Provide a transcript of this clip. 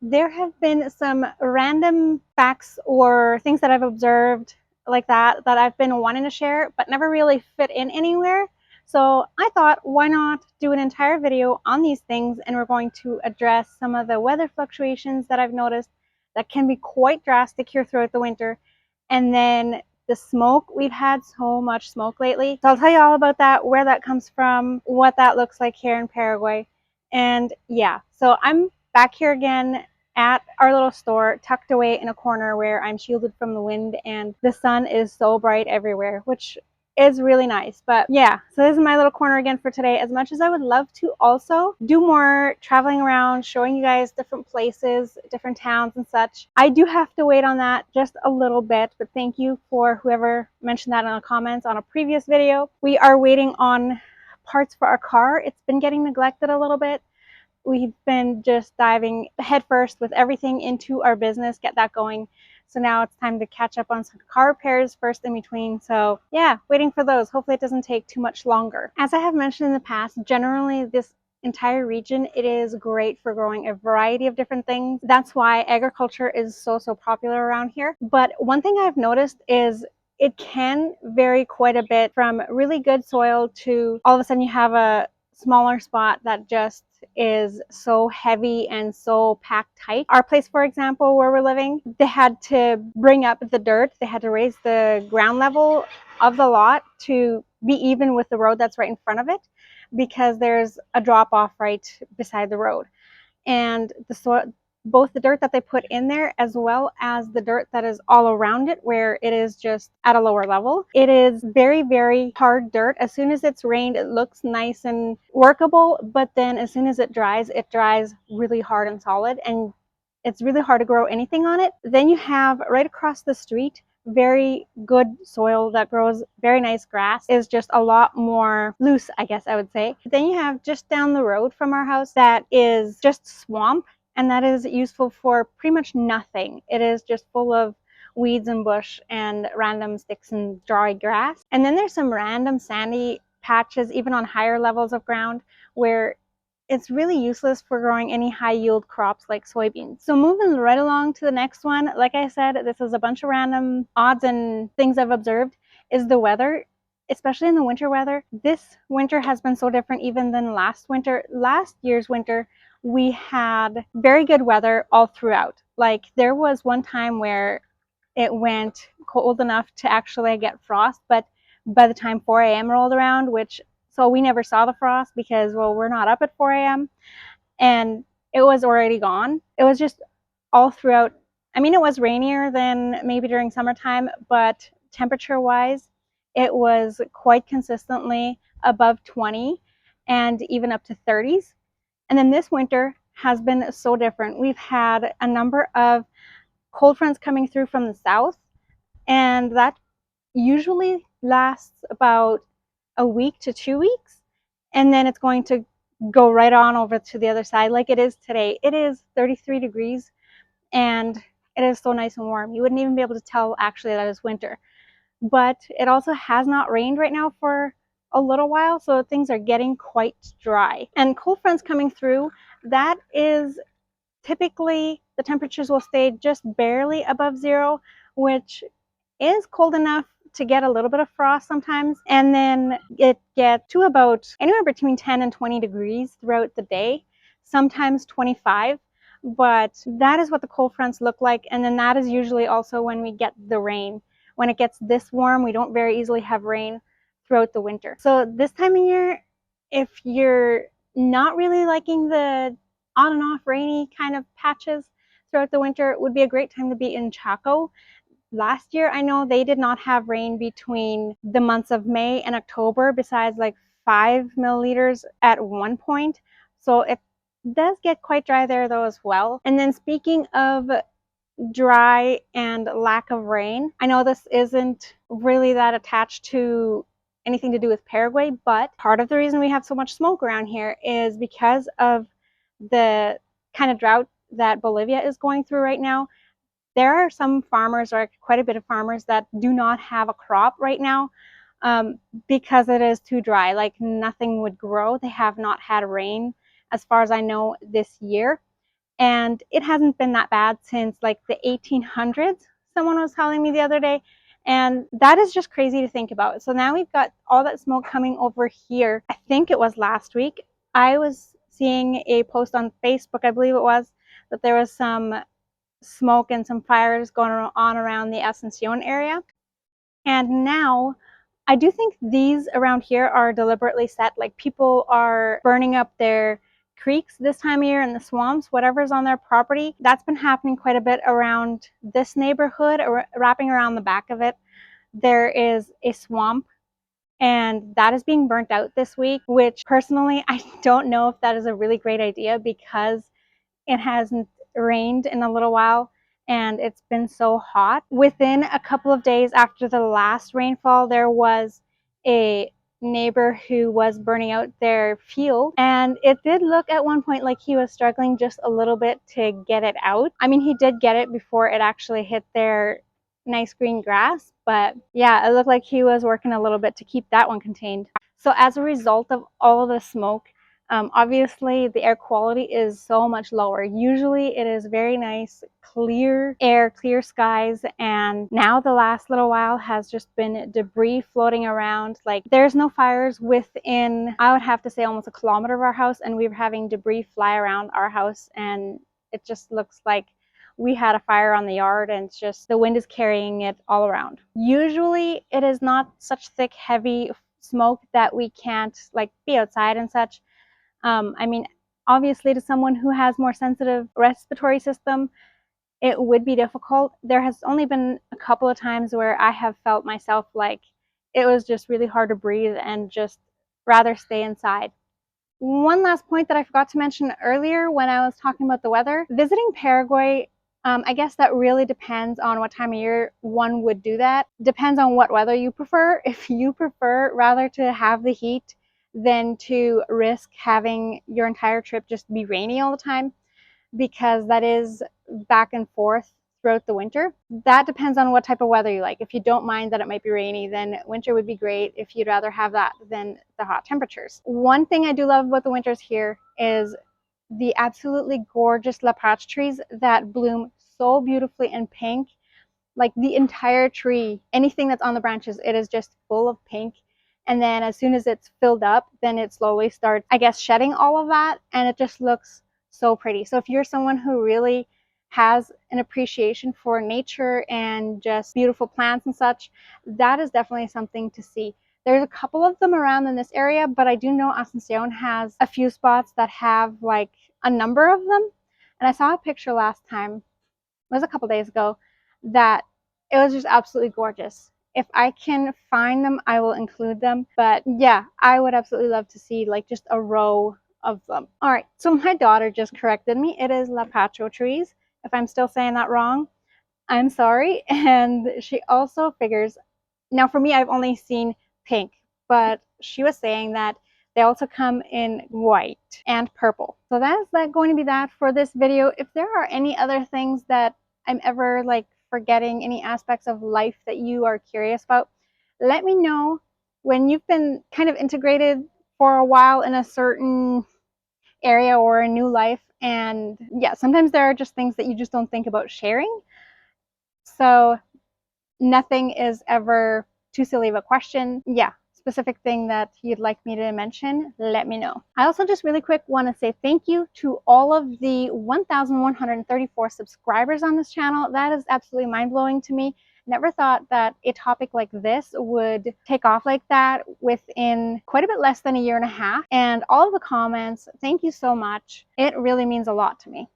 there have been some random facts or things that I've observed like that I've been wanting to share, but never really fit in anywhere. So I thought, why not do an entire video on these things, and we're going to address some of the weather fluctuations that I've noticed that can be quite drastic here throughout the winter. And then the smoke, we've had so much smoke lately. So I'll tell you all about that, where that comes from, what that looks like here in Paraguay. And yeah, so I'm back here again at our little store, tucked away in a corner where I'm shielded from the wind, and the sun is so bright everywhere, which is really nice. But yeah, so this is my little corner again for today. As much as I would love to also do more traveling around, showing you guys different places, different towns and such, I do have to wait on that just a little bit. But thank you for whoever mentioned that in the comments on a previous video. We are waiting on parts for our car. It's been getting neglected a little bit. We've been just diving headfirst with everything into our business, get that going. So now it's time to catch up on some car repairs first in between. So yeah, waiting for those. Hopefully it doesn't take too much longer. As I have mentioned in the past, generally this entire region, it is great for growing a variety of different things. That's why agriculture is so popular around here. But one thing I've noticed is it can vary quite a bit, from really good soil to all of a sudden you have a smaller spot that just is so heavy and so packed tight. Our place, for example, where we're living, they had to bring up the dirt. They had to raise the ground level of the lot to be even with the road that's right in front of it, because there's a drop off right beside the road. And the soil, both the dirt that they put in there as well as the dirt that is all around it where it is just at a lower level, it is very hard dirt. As soon as it's rained, it looks nice and workable, but then as soon as it dries really hard and solid, and it's really hard to grow anything on it. Then you have right across the street very good soil that grows very nice grass, is just a lot more loose, I guess I would say. Then you have just down the road from our house that is just swamp, and that is useful for pretty much nothing. It is just full of weeds and bush and random sticks and dry grass. And then there's some random sandy patches even on higher levels of ground where it's really useless for growing any high yield crops like soybeans. So moving right along to the next one, like I said, this is a bunch of random odds and things I've observed, is the weather, especially in the winter weather. This winter has been so different even than last winter. Last year's winter, we had very good weather all throughout. Like there was one time where it went cold enough to actually get frost, but by the time 4 a.m. rolled around, so we never saw the frost because, well, we're not up at 4 a.m. and it was already gone. It was just all throughout. I mean, it was rainier than maybe during summertime, but temperature wise, it was quite consistently above 20 and even up to 30s. And then this winter has been so different. We've had a number of cold fronts coming through from the south, and that usually lasts about a week to 2 weeks, and then it's going to go right on over to the other side like it is today. It is 33 degrees and it is so nice and warm. You wouldn't even be able to tell actually that it's winter. But it also has not rained right now for a little while, so things are getting quite dry. And cold fronts coming through, that is typically the temperatures will stay just barely above zero, which is cold enough to get a little bit of frost sometimes, and then it gets to about anywhere between 10 and 20 degrees throughout the day, sometimes 25. But that is what the cold fronts look like, and then that is usually also when we get the rain. When it gets this warm, we don't very easily have rain throughout the winter. So this time of year, if you're not really liking the on and off rainy kind of patches throughout the winter, it would be a great time to be in Chaco. Last year, I know they did not have rain between the months of May and October, besides like 5 milliliters at one point. So it does get quite dry there though as well. And then speaking of dry and lack of rain, I know this isn't really that attached to anything to do with Paraguay, but part of the reason we have so much smoke around here is because of the kind of drought that Bolivia is going through right now. There are some farmers, or quite a bit of farmers, that do not have a crop right now because it is too dry. Like nothing would grow. They have not had rain, as far as I know, this year. and it hasn't been that bad since like the 1800s, someone was telling me the other day. And that is just crazy to think about. So now we've got all that smoke coming over here. I think it was last week. I was seeing a post on Facebook, I believe it was, that there was some smoke and some fires going on around the Asuncion area. And now I do think these around here are deliberately set. Like, people are burning up their creeks this time of year in the swamps, whatever's on their property. That's been happening quite a bit around this neighborhood, or wrapping around the back of it. There is a swamp, and that is being burnt out this week, which personally, I don't know if that is a really great idea, because it hasn't rained in a little while and it's been so hot. Within a couple of days after the last rainfall, there was a neighbor who was burning out their field, and it did look at one point like he was struggling just a little bit to get it out. I mean, he did get it before it actually hit their nice green grass, but yeah, it looked like he was working a little bit to keep that one contained. So as a result of all of the smoke, obviously the air quality is so much lower. Usually it is very nice, clear air, clear skies, and now the last little while has just been debris floating around. Like, there's no fires within, I would have to say, almost a kilometer of our house, and we were having debris fly around our house, and it just looks like we had a fire on the yard, and it's just the wind is carrying it all around. Usually it is not such thick, heavy smoke that we can't like be outside and such. I mean, obviously, to someone who has more sensitive respiratory system, it would be difficult. There has only been a couple of times where I have felt myself like it was just really hard to breathe and just rather stay inside. One last point that I forgot to mention earlier when I was talking about the weather, visiting Paraguay, I guess that really depends on what time of year one would do that. Depends on what weather you prefer. If you prefer rather to have the heat than to risk having your entire trip just be rainy all the time, because that is back and forth throughout the winter. That depends on what type of weather you like. If you don't mind that it might be rainy, then winter would be great. If you'd rather have that than the hot temperatures. One thing I do love about the winters here is the absolutely gorgeous La Patch trees that bloom so beautifully in pink. Like, the entire tree, anything that's on the branches, it is just full of pink. And then as soon as it's filled up, then it slowly starts, I guess, shedding all of that, and it just looks so pretty. So if you're someone who really has an appreciation for nature and just beautiful plants and such, that is definitely something to see. There's a couple of them around in this area, but I do know Asuncion has a few spots that have like a number of them. And I saw a picture last time, it was a couple days ago, that it was just absolutely gorgeous. If I can find them, I will include them. But yeah, I would absolutely love to see like just a row of them. All right, so my daughter just corrected me. It is Lapacho trees. If I'm still saying that wrong, I'm sorry. And she also figures, now for me, I've only seen pink, but she was saying that they also come in white and purple. So that's going to be that for this video. If there are any other things that I'm ever like forgetting, any aspects of life that you are curious about, let me know. When you've been kind of integrated for a while in a certain area or a new life, and yeah, sometimes there are just things that you just don't think about sharing. So nothing is ever too silly of a question. Yeah, specific thing that you'd like me to mention, let me know. I also just really quick want to say thank you to all of the 1,134 subscribers on this channel. That is absolutely mind-blowing to me. Never thought that a topic like this would take off like that within quite a bit less than a year and a half. And all of the comments, thank you so much. It really means a lot to me.